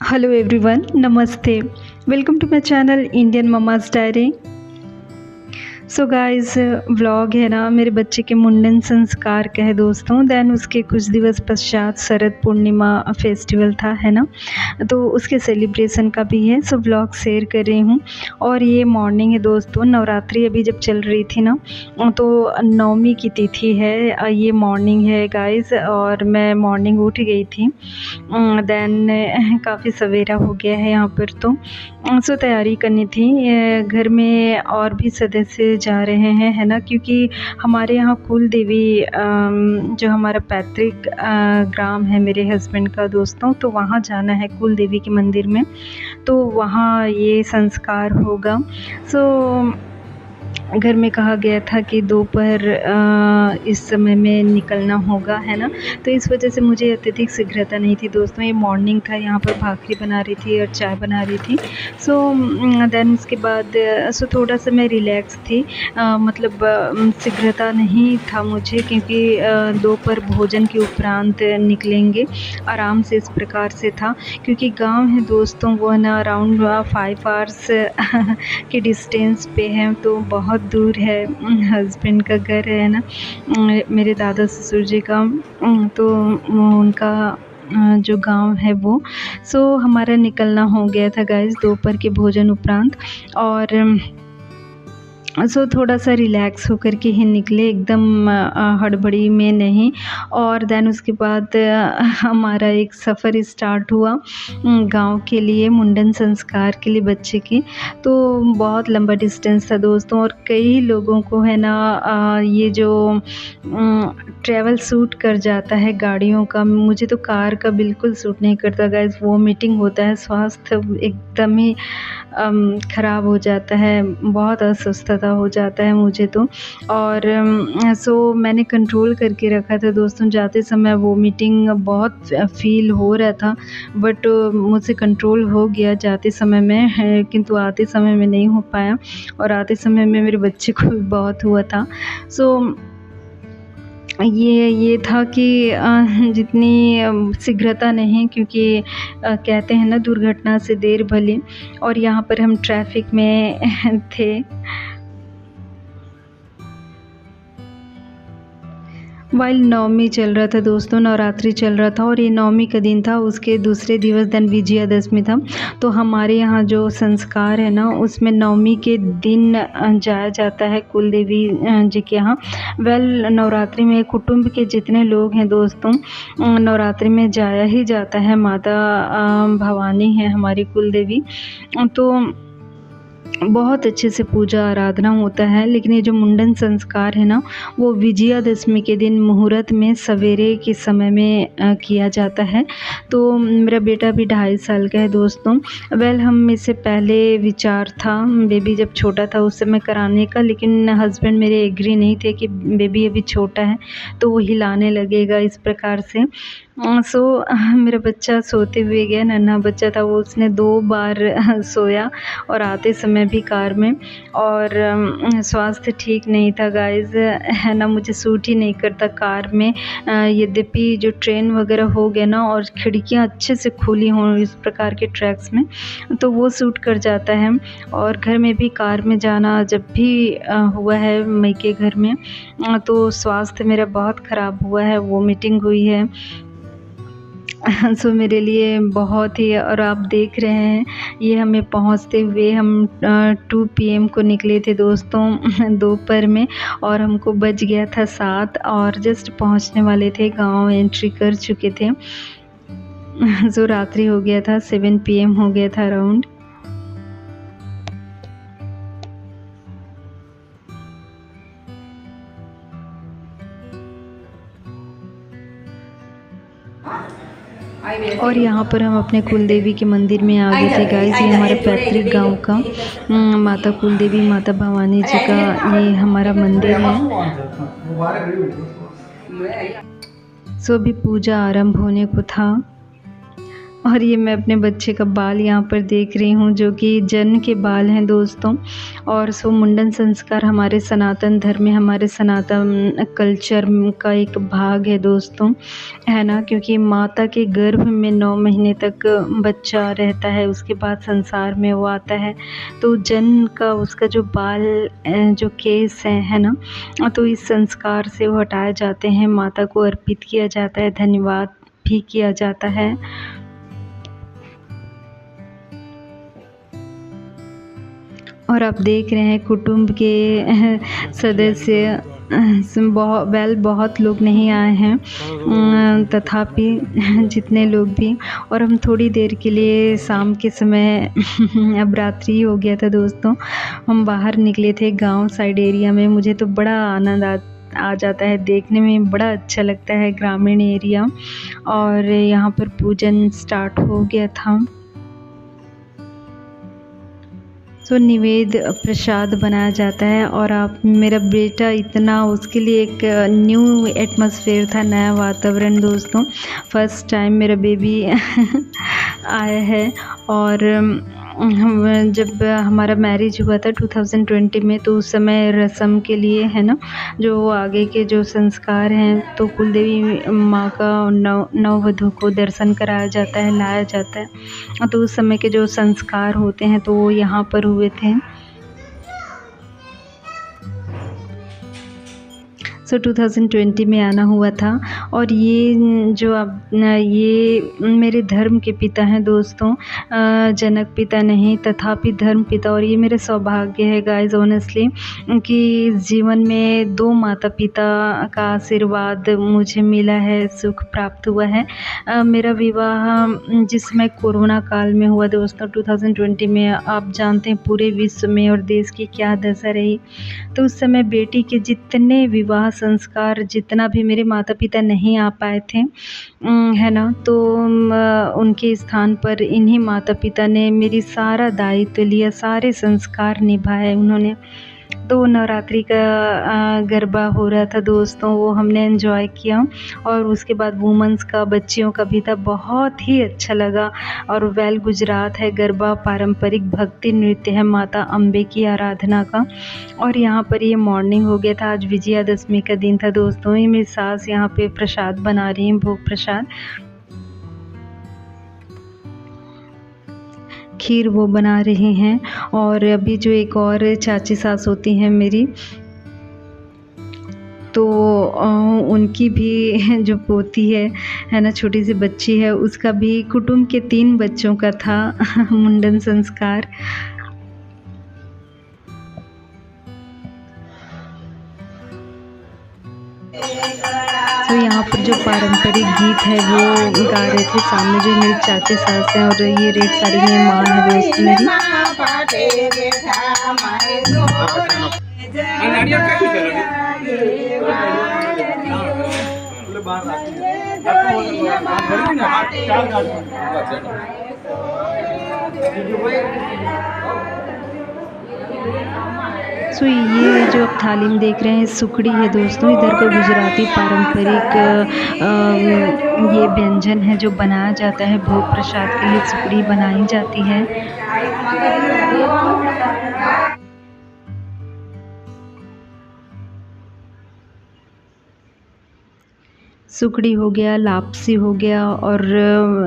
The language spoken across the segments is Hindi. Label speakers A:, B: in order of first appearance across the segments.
A: हेलो एवरीवन, नमस्ते। Welcome to my channel Indian Mama's Diary. So guys, vlog है ना मेरे बच्चे के मुंडन संस्कार का है दोस्तों। देन उसके कुछ दिवस पश्चात शरद पूर्णिमा फेस्टिवल था, है ना, तो उसके सेलिब्रेशन का भी है। सो व्लॉग शेयर कर रही हूँ। और ये मॉर्निंग है दोस्तों, नवरात्रि अभी जब चल रही थी ना, तो नवमी की तिथि है। ये मॉर्निंग है गाइस, और मैं मॉर्निंग उठ गई थी। देन काफ़ी सवेरा हो गया है यहाँ पर, तो सो तैयारी करनी थी। घर में और भी सदस्य जा रहे हैं, है ना, क्योंकि हमारे यहाँ कुल देवी जो हमारा पैतृक ग्राम है मेरे हस्बैंड का दोस्तों, तो वहाँ जाना है कुल देवी के मंदिर में। तो वहाँ ये संस्कार होगा। सो घर में कहा गया था कि दोपहर इस समय में निकलना होगा, है ना, तो इस वजह से मुझे अत्यधिक शीघ्रता नहीं थी दोस्तों। ये मॉर्निंग था, यहाँ पर भाखरी बना रही थी और चाय बना रही थी। सो देन उसके बाद सो थोड़ा सा मैं रिलैक्स थी, मतलब शीघ्रता नहीं था मुझे, क्योंकि दोपहर भोजन के उपरांत निकलेंगे, आराम से इस प्रकार से था। क्योंकि गांव है दोस्तों, वो है ना अराउंड 5 आवर्स के डिस्टेंस पे है, तो बहुत दूर है। हस्बैंड का घर है ना, मेरे दादा ससुर जी का, तो उनका जो गांव है वो। सो हमारा निकलना हो गया था गाइस दोपहर के भोजन उपरांत। और सो थोड़ा सा रिलैक्स होकर के ही निकले, एकदम हड़बड़ी में नहीं। और देन उसके बाद हमारा एक सफ़र स्टार्ट हुआ गांव के लिए, मुंडन संस्कार के लिए बच्चे की। तो बहुत लंबा डिस्टेंस था दोस्तों, और कई लोगों को है ना ये जो ट्रैवल सूट कर जाता है गाड़ियों का। मुझे तो कार का बिल्कुल सूट नहीं करता गाइस, वोमिटिंग होता है, स्वास्थ्य एकदम ही ख़राब हो जाता है, बहुत अस्वस्थता हो जाता है मुझे तो। और सो मैंने कंट्रोल करके रखा था दोस्तों। जाते समय वोमिटिंग बहुत फ़ील हो रहा था, बट मुझसे कंट्रोल हो गया जाते समय में है, किंतु आते समय में नहीं हो पाया। और आते समय में मेरे बच्चे को भी बहुत हुआ था। सो ये था कि जितनी शीघ्रता नहीं, क्योंकि कहते हैं ना दुर्घटना से देर भली। और यहाँ पर हम ट्रैफिक में थे। वाइल नवमी चल रहा था दोस्तों, नवरात्रि चल रहा था, और ये नवमी का दिन था। उसके दूसरे दिवस दिन विजयादशमी था। तो हमारे यहाँ जो संस्कार है ना, उसमें नवमी के दिन जाया जाता है कुल देवी जी के यहाँ। वेल नवरात्रि में कुटुंब के जितने लोग हैं दोस्तों, नवरात्रि में जाया ही जाता है। माता भवानी है हमारी कुल देवी, तो बहुत अच्छे से पूजा आराधना होता है। लेकिन ये जो मुंडन संस्कार है ना, वो विजयादशमी के दिन मुहूर्त में सवेरे के समय में किया जाता है। तो मेरा बेटा भी 2.5 साल का है दोस्तों। वेल हम इससे पहले विचार था बेबी जब छोटा था उस समय कराने का, लेकिन हस्बैंड मेरे एग्री नहीं थे कि बेबी अभी छोटा है तो वो हिलाने लगेगा इस प्रकार से। सो मेरा बच्चा सोते हुए गया, नन्हा बच्चा था वो, उसने 2 बार सोया, और आते समय भी कार में। और स्वास्थ्य ठीक नहीं था गाइस, है ना, मुझे सूट ही नहीं करता कार में। यद्यपि जो ट्रेन वगैरह हो गया ना, और खिड़कियाँ अच्छे से खुली हों इस प्रकार के ट्रैक्स में, तो वो सूट कर जाता है। और घर में भी कार में जाना जब भी हुआ है मायके घर में, तो स्वास्थ्य मेरा बहुत ख़राब हुआ है, वोमिटिंग हुई है। सो मेरे लिए बहुत ही, और आप देख रहे हैं ये हमें पहुंचते हुए, हम 2 PM को निकले थे दोस्तों दोपहर में, और हमको बज गया था 7, और जस्ट पहुंचने वाले थे, गांव एंट्री कर चुके थे। सो रात्रि हो गया था, 7 PM हो गया था अराउंड। और यहाँ पर हम अपने कुल देवी के मंदिर में आ गए थे गाइस। ये हमारे पैतृक गांव का माता कुल देवी, माता भवानी जी का ये हमारा मंदिर है। सो अभी पूजा आरंभ होने को था। और ये मैं अपने बच्चे का बाल यहाँ पर देख रही हूँ, जो कि जन के बाल हैं दोस्तों। और सो मुंडन संस्कार हमारे सनातन धर्म में, हमारे सनातन कल्चर का एक भाग है दोस्तों, है ना। क्योंकि माता के गर्भ में 9 महीने तक बच्चा रहता है, उसके बाद संसार में वो आता है। तो जन का उसका जो बाल जो केस है ना, तो इस संस्कार से वो हटाए जाते हैं, माता को अर्पित किया जाता है, धन्यवाद भी किया जाता है। और आप देख रहे हैं कुटुंब के सदस्य बहुत लोग नहीं आए हैं, तथापि जितने लोग भी। और हम थोड़ी देर के लिए शाम के समय अब रात्रि हो गया था दोस्तों, हम बाहर निकले थे गांव साइड एरिया में। मुझे तो बड़ा आनंद आ जाता है, देखने में बड़ा अच्छा लगता है ग्रामीण एरिया। और यहाँ पर पूजन स्टार्ट हो गया था। सो निवेद प्रसाद बनाया जाता है। और आप मेरा बेटा इतना, उसके लिए एक न्यू एटमॉस्फेयर था, नया वातावरण दोस्तों। फर्स्ट टाइम मेरा बेबी आया है। और जब हमारा मैरिज हुआ था 2020 में, तो उस समय रस्म के लिए, है ना, जो आगे के जो संस्कार हैं, तो कुलदेवी माँ का नववधू को दर्शन कराया जाता है, लाया जाता है। तो उस समय के जो संस्कार होते हैं तो वो यहाँ पर हुए थे। सो 2020 में आना हुआ था। और ये जो अब ये मेरे धर्म के पिता हैं दोस्तों, जनक पिता नहीं तथापि धर्म पिता। और ये मेरे सौभाग्य है गाइस ऑनेस्टली, कि जीवन में 2 माता पिता का आशीर्वाद मुझे मिला है, सुख प्राप्त हुआ है। मेरा विवाह जिस समय कोरोना काल में हुआ दोस्तों 2020 में, आप जानते हैं पूरे विश्व में और देश की क्या दशा रही। तो उस समय बेटी के जितने विवाह संस्कार, जितना भी, मेरे माता पिता नहीं आ पाए थे, है ना। तो उनके स्थान पर इन्हीं माता पिता ने मेरी सारा दायित्व लिया, सारे संस्कार निभाए उन्होंने। तो नवरात्रि का गरबा हो रहा था दोस्तों, वो हमने एंजॉय किया। और उसके बाद वुमेंस का, बच्चियों का भी था, बहुत ही अच्छा लगा। और वेल गुजरात है गरबा, पारंपरिक भक्ति नृत्य है माता अम्बे की आराधना का। और यहाँ पर ये मॉर्निंग हो गया था, आज विजयादशमी का दिन था दोस्तों। ये मेरी सास यहाँ पे प्रसाद बना रही हैं, भोग प्रसाद, खीर वो बना रही हैं। और अभी जो एक और चाची सास होती हैं मेरी, तो उनकी भी जो पोती है ना, छोटी सी बच्ची है, उसका भी कुटुंब के 3 बच्चों का था मुंडन संस्कार। तो यहाँ पर जो पारंपरिक गीत है वो गा रहे थे सामने जो मेरी चाची सास हैं। और ये रेड साड़ी में माँ है दोस्त मेरी। सो ये जो आप थाली में देख रहे हैं सुकड़ी है दोस्तों, इधर का गुजराती पारंपरिक ये व्यंजन है जो बनाया जाता है भोग प्रसाद के लिए, सुकड़ी बनाई जाती है। सुकड़ी हो गया, लापसी हो गया। और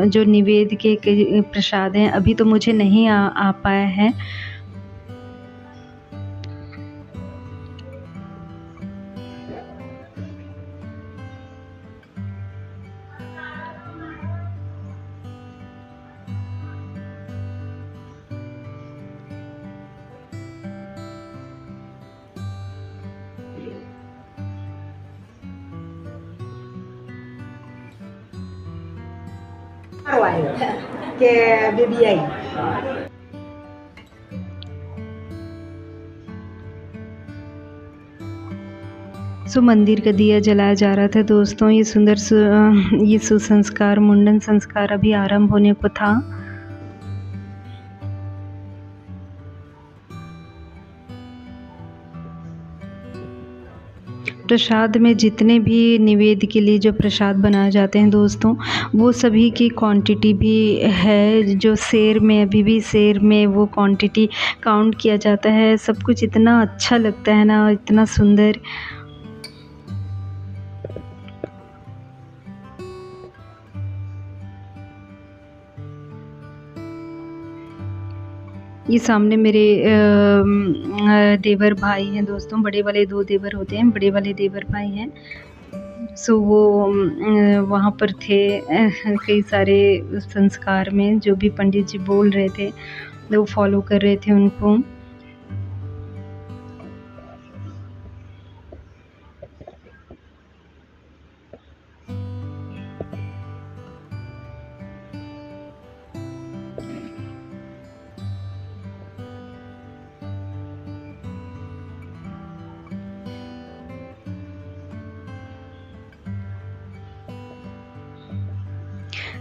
A: जो निवेद के प्रसाद हैं, अभी तो मुझे नहीं आ पाया है।
B: के BBI
A: सो मंदिर का दिया जलाया जा रहा था दोस्तों। ये ये सुसंस्कार, मुंडन संस्कार अभी आरंभ होने को था। प्रसाद में जितने भी निवेद्य के लिए जो प्रसाद बनाए जाते हैं दोस्तों, वो सभी की क्वांटिटी भी है। जो सेर में, अभी भी सेर में वो क्वांटिटी काउंट किया जाता है। सब कुछ इतना अच्छा लगता है ना, इतना सुंदर। ये सामने मेरे देवर भाई हैं दोस्तों। बड़े वाले 2 देवर होते हैं, बड़े वाले देवर भाई हैं। सो वो वहाँ पर थे कई सारे संस्कार में जो भी पंडित जी बोल रहे थे वो फॉलो कर रहे थे उनको।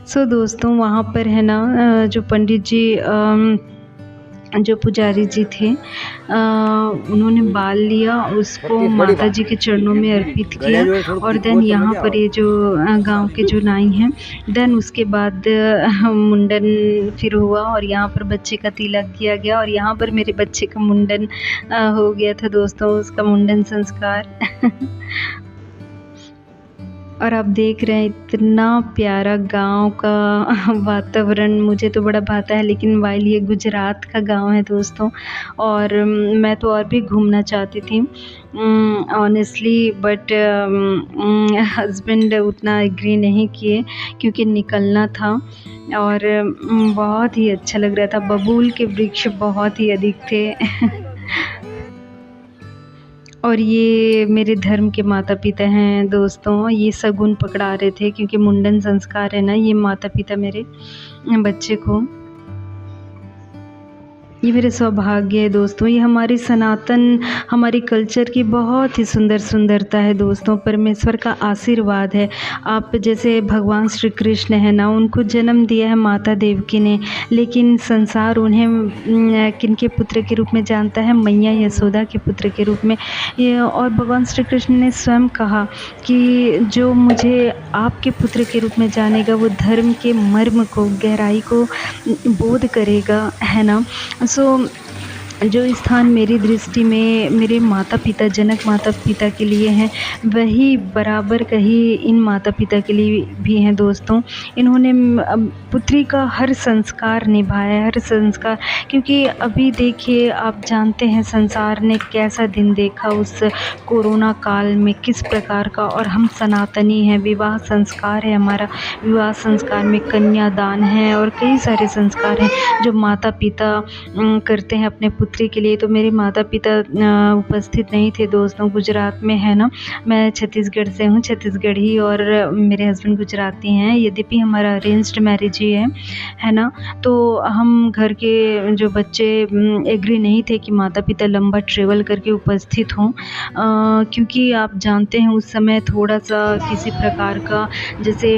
A: सो दोस्तों वहाँ पर है ना जो पंडित जी जो पुजारी जी थे उन्होंने बाल लिया, उसको माता जी के चरणों में अर्पित किया। और देन यहाँ पर ये जो गांव के जो नाई हैं, देन उसके बाद मुंडन फिर हुआ और यहाँ पर बच्चे का तिलक किया गया। और यहाँ पर मेरे बच्चे का मुंडन हो गया था दोस्तों, उसका मुंडन संस्कार। और आप देख रहे हैं इतना प्यारा गांव का वातावरण, मुझे तो बड़ा भाता है। लेकिन वाइल ये गुजरात का गांव है दोस्तों, और मैं तो और भी घूमना चाहती थी ऑनेस्टली, बट हस्बैंड उतना एग्री नहीं किए क्योंकि निकलना था। और बहुत ही अच्छा लग रहा था। बबूल के वृक्ष बहुत ही अधिक थे। और ये मेरे धर्म के माता पिता हैं दोस्तों। ये शगुन पकड़ा रहे थे क्योंकि मुंडन संस्कार है ना, ये माता पिता मेरे बच्चे को। ये मेरे सौभाग्य है दोस्तों। ये हमारी सनातन, हमारी कल्चर की बहुत ही सुंदर सुंदरता है दोस्तों। परमेश्वर का आशीर्वाद है। आप जैसे भगवान श्री कृष्ण है ना, उनको जन्म दिया है माता देवकी ने, लेकिन संसार उन्हें किनके पुत्र के रूप में जानता है? मैया यशोदा के पुत्र के रूप में। और भगवान श्री कृष्ण ने स्वयं कहा कि जो मुझे आपके पुत्र के रूप में जानेगा वो धर्म के मर्म को, गहराई को बोध करेगा, है ना। सो जो स्थान मेरी दृष्टि में मेरे माता पिता, जनक माता पिता के लिए हैं, वही बराबर कहीं इन माता पिता के लिए भी हैं दोस्तों। इन्होंने पुत्री का हर संस्कार निभाया, हर संस्कार। क्योंकि अभी देखिए, आप जानते हैं संसार ने कैसा दिन देखा उस कोरोना काल में, किस प्रकार का। और हम सनातनी हैं, विवाह संस्कार है हमारा। विवाह संस्कार में कन्यादान है और कई सारे संस्कार हैं जो माता पिता करते हैं अपने पुत्री के लिए। तो मेरे माता पिता उपस्थित नहीं थे दोस्तों, गुजरात में है ना। मैं छत्तीसगढ़ से हूँ, छत्तीसगढ़ी, और मेरे हस्बैंड गुजराती हैं। यद्यपि हमारा अरेंज्ड मैरिज ही है ना। तो हम घर के जो बच्चे एग्री नहीं थे कि माता पिता लंबा ट्रेवल करके उपस्थित हों, क्योंकि आप जानते हैं उस समय थोड़ा सा किसी प्रकार का जैसे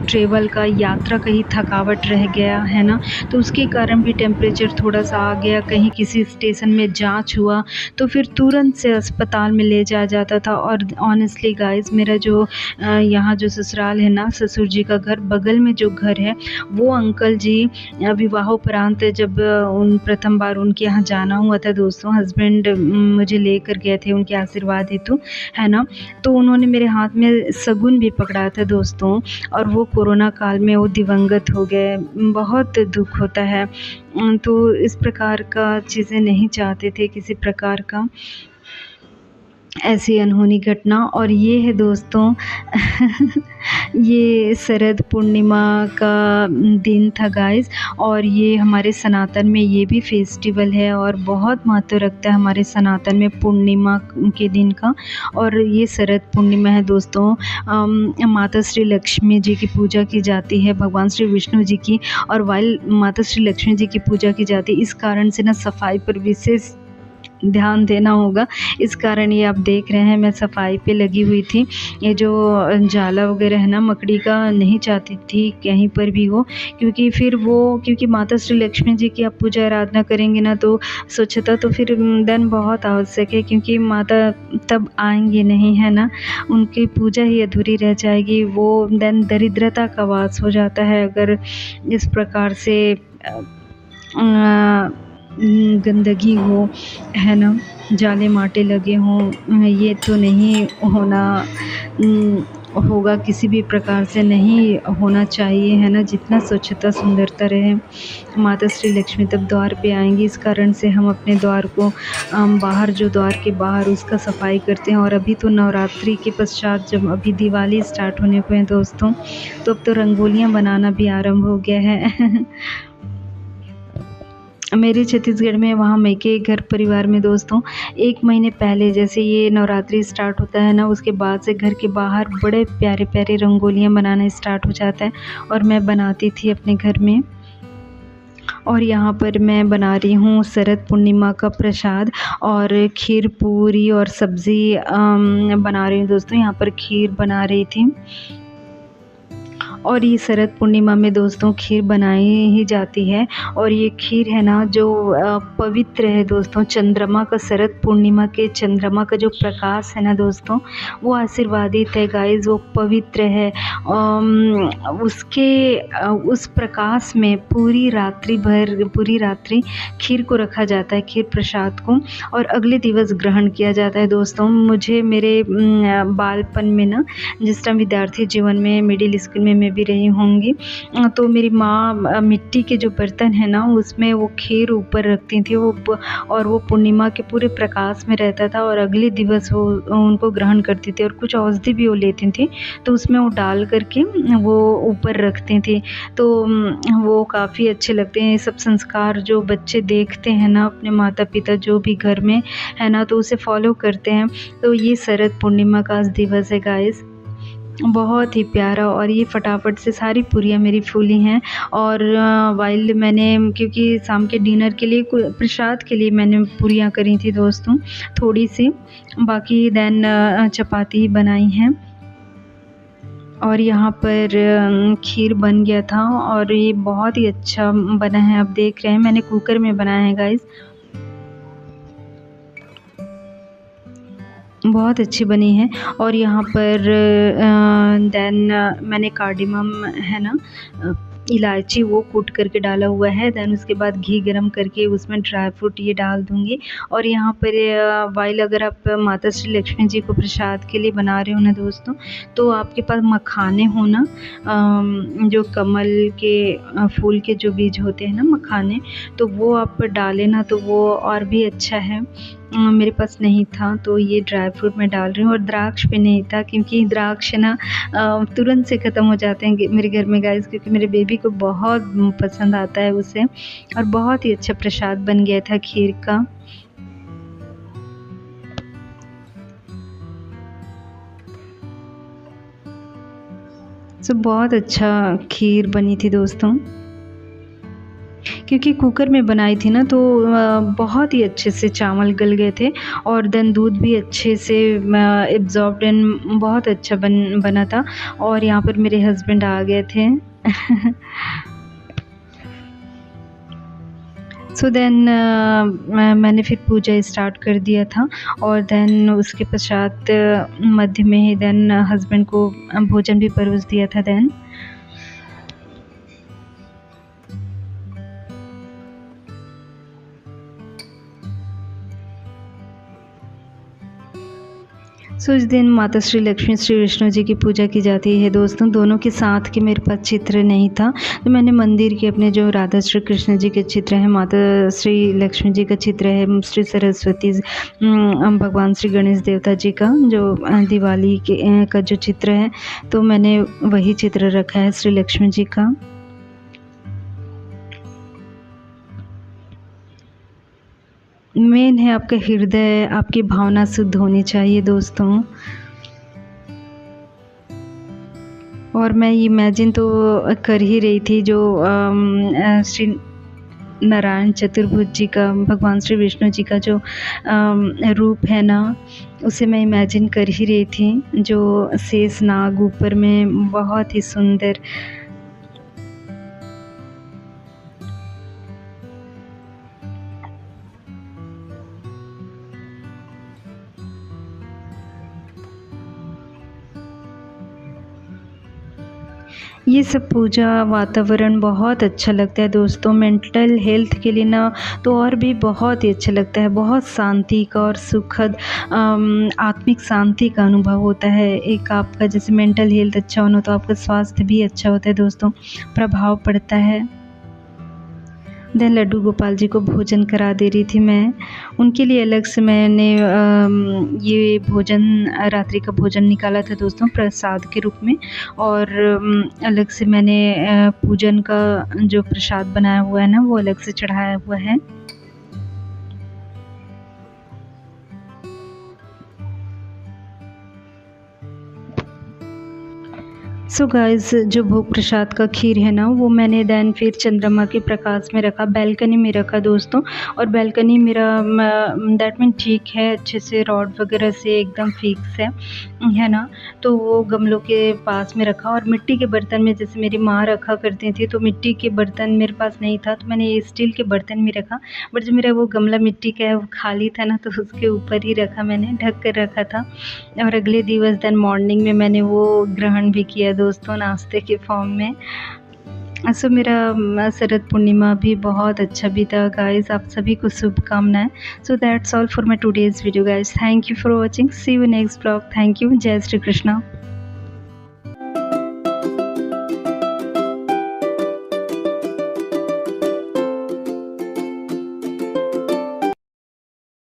A: ट्रेवल का, यात्रा का ही थकावट रह गया, है ना। तो उसके कारण भी टेम्परेचर थोड़ा सा आ गया। कहीं किसी स्टेशन में जांच हुआ तो फिर तुरंत से अस्पताल में ले जाया जाता था। और ऑनेस्टली गाइस, मेरा जो यहाँ जो ससुराल है ना, ससुर जी का घर, बगल में जो घर है, वो अंकल जी विवाहोपरांत जब उन प्रथम बार उनके यहाँ जाना हुआ था दोस्तों, हस्बैंड मुझे लेकर गए थे उनके आशीर्वाद हेतु, है ना। तो उन्होंने मेरे हाथ में शगुन भी पकड़ा था दोस्तों, और वो कोरोना काल में वो दिवंगत हो गए। बहुत दुख होता है। तो इस प्रकार का चीज़ें नहीं चाहते थे, किसी प्रकार का ऐसी अनहोनी घटना। और ये है दोस्तों ये शरद पूर्णिमा का दिन था गाइस, और ये हमारे सनातन में ये भी फेस्टिवल है और बहुत महत्व रखता है हमारे सनातन में पूर्णिमा के दिन का। और ये शरद पूर्णिमा है दोस्तों। माता श्री लक्ष्मी जी की पूजा की जाती है, भगवान श्री विष्णु जी की, और वाइल माता श्री लक्ष्मी जी की पूजा की जाती है। इस कारण से ना सफाई पर विशेष ध्यान देना होगा। इस कारण ये आप देख रहे हैं मैं सफाई पे लगी हुई थी। ये जो जाला वगैरह है ना मकड़ी का, नहीं चाहती थी कहीं पर भी हो, क्योंकि माता श्री लक्ष्मी जी की आप पूजा आराधना करेंगे ना तो स्वच्छता तो फिर देन बहुत आवश्यक है, क्योंकि माता तब आएंगी नहीं, है ना, उनकी पूजा ही अधूरी रह जाएगी। वो देन दरिद्रता का वास हो जाता है अगर इस प्रकार से गंदगी हो, है ना, जाले माटे लगे हों, ये तो नहीं होना होगा, किसी भी प्रकार से नहीं होना चाहिए, है ना। जितना स्वच्छता सुंदरता रहे, माता श्री लक्ष्मी तब द्वार पे आएंगी। इस कारण से हम अपने द्वार को बाहर, जो द्वार के बाहर उसका सफाई करते हैं। और अभी तो नवरात्रि के पश्चात जब अभी दिवाली स्टार्ट होने को है दोस्तों, तो अब तो रंगोलियाँ बनाना भी आरंभ हो गया है। मेरे छत्तीसगढ़ में, वहाँ मैके घर परिवार में दोस्तों, 1 महीने पहले जैसे ये नवरात्रि स्टार्ट होता है ना, उसके बाद से घर के बाहर बड़े प्यारे प्यारे रंगोलियाँ बनाना स्टार्ट हो जाता है। और मैं बनाती थी अपने घर में। और यहाँ पर मैं बना रही हूँ शरद पूर्णिमा का प्रसाद, और खीर पूरी और सब्ज़ी बना रही हूँ दोस्तों। यहाँ पर खीर बना रही थी। और ये शरद पूर्णिमा में दोस्तों खीर बनाई ही जाती है। और ये खीर है ना जो पवित्र है दोस्तों, चंद्रमा का, शरद पूर्णिमा के चंद्रमा का जो प्रकाश है ना दोस्तों, वो आशीर्वादित है गाइस, वो पवित्र है। उस प्रकाश में पूरी रात्रि खीर को रखा जाता है, खीर प्रसाद को, और अगले दिवस ग्रहण किया जाता है दोस्तों। मुझे मेरे बालपन में ना, जिस टाइम विद्यार्थी जीवन में मिडिल स्कूल में मैं भी रही होंगी, तो मेरी माँ मिट्टी के जो बर्तन है ना उसमें वो खीर ऊपर रखती थी, और वो पूर्णिमा के पूरे प्रकाश में रहता था, और अगले दिवस वो उनको ग्रहण करती थी। और कुछ औषधि भी वो लेती थी, तो उसमें वो डाल करके वो ऊपर रखती थी। तो वो काफ़ी अच्छे लगते हैं ये सब संस्कार, जो बच्चे देखते हैं ना अपने माता पिता जो भी घर में है ना, तो उसे फॉलो करते हैं। तो ये शरद पूर्णिमा का आज दिवस है गाइस, बहुत ही प्यारा। और ये फटाफट से सारी पूरियाँ मेरी फूली हैं। और वाइल मैंने, क्योंकि शाम के डिनर के लिए, प्रसाद के लिए मैंने पूरियाँ करी थी दोस्तों थोड़ी सी, बाकी देन चपाती बनाई हैं। और यहाँ पर खीर बन गया था, और ये बहुत ही अच्छा बना है। आप देख रहे हैं मैंने कुकर में बनाया है गाइस, बहुत अच्छी बनी है। और यहाँ पर देन मैंने कार्डिमम है ना, इलायची, वो कूट करके डाला हुआ है। देन उसके बाद घी गरम करके उसमें ड्राई फ्रूट ये डाल दूँगी। और यहाँ पर वाइल अगर आप माता श्री लक्ष्मी जी को प्रसाद के लिए बना रहे हो ना दोस्तों, तो आपके पास मखाने हो ना, जो कमल के फूल के जो बीज होते हैं ना मखाने, तो वो आप डालें ना तो वो और भी अच्छा है। मेरे पास नहीं था तो ये ड्राई फ्रूट मैं डाल रही हूँ। और द्राक्ष भी नहीं था, क्योंकि द्राक्ष ना तुरंत से ख़त्म हो जाते हैं मेरे घर में गाइस, क्योंकि मेरे बेबी को बहुत पसंद आता है उसे। और बहुत ही अच्छा प्रसाद बन गया था खीर का। बहुत अच्छा खीर बनी थी दोस्तों, क्योंकि कुकर में बनाई थी ना, तो बहुत ही अच्छे से चावल गल गए थे, और देन दूध भी अच्छे से एब्जॉर्ब्ड एंड बहुत अच्छा बना था। और यहाँ पर मेरे हस्बैंड आ गए थे। सो देन मैंने फिर पूजा स्टार्ट कर दिया था। और देन उसके पश्चात मध्य में ही देन हस्बैंड को भोजन भी परोस दिया था। देन इस दिन माता श्री लक्ष्मी, श्री विष्णु जी की पूजा की जाती है दोस्तों। दोनों के साथ के मेरे पास चित्र नहीं था, तो मैंने मंदिर के अपने जो राधा श्री कृष्ण जी के चित्र हैं, माता श्री लक्ष्मी जी का चित्र है, श्री सरस्वती, भगवान श्री गणेश देवता जी का जो दिवाली के का जो चित्र है, तो मैंने वही चित्र रखा है श्री लक्ष्मी जी का। मेन है आपका हृदय, आपकी भावना शुद्ध होनी चाहिए दोस्तों। और मैं इमेजिन तो कर ही रही थी जो श्री नारायण चतुर्भुज जी का, भगवान श्री विष्णु जी का जो रूप है ना, उसे मैं इमेजिन कर ही रही थी। जो शेष नाग ऊपर में बहुत ही सुंदर। ये सब पूजा वातावरण बहुत अच्छा लगता है दोस्तों। मेंटल हेल्थ के लिए ना तो और भी बहुत ही अच्छा लगता है। बहुत शांति का और सुखद आत्मिक शांति का अनुभव होता है। एक आपका जैसे मेंटल हेल्थ अच्छा होना तो आपका स्वास्थ्य भी अच्छा होता है दोस्तों, प्रभाव पड़ता है। देन लड्डू गोपाल जी को भोजन करा दे रही थी मैं। उनके लिए अलग से मैंने ये भोजन, रात्रि का भोजन निकाला था दोस्तों प्रसाद के रूप में। और अलग से मैंने पूजन का जो प्रसाद बनाया हुआ है ना, वो अलग से चढ़ाया हुआ है। सो गाइस, जो भोग प्रसाद का खीर है ना, वो मैंने देन फिर चंद्रमा के प्रकाश में रखा, बैल्कनी में रखा दोस्तों। और बैल्कनी मेरा दैट मीन ठीक है, अच्छे से रॉड वगैरह से एकदम फिक्स है ना। तो वो गमलों के पास में रखा। और मिट्टी के बर्तन में जैसे मेरी माँ रखा करती थी, तो मिट्टी के बर्तन मेरे पास नहीं था, तो मैंने स्टील के बर्तन में रखा। बट जो मेरा वो गमला मिट्टी का है वो खाली था ना, तो उसके ऊपर ही रखा, मैंने ढक कर रखा था। और अगले दिवस देन मॉर्निंग में मैंने वो ग्रहण भी किया दोस्तों, नाश्ते के फॉर्म में। सो मेरा शरद पूर्णिमा भी बहुत अच्छा बीता गाइस। आप सभी को शुभकामनाएं। So that's all for my today's video guys. Thank you for watching. See you next blog. Thank you. जय श्री कृष्णा।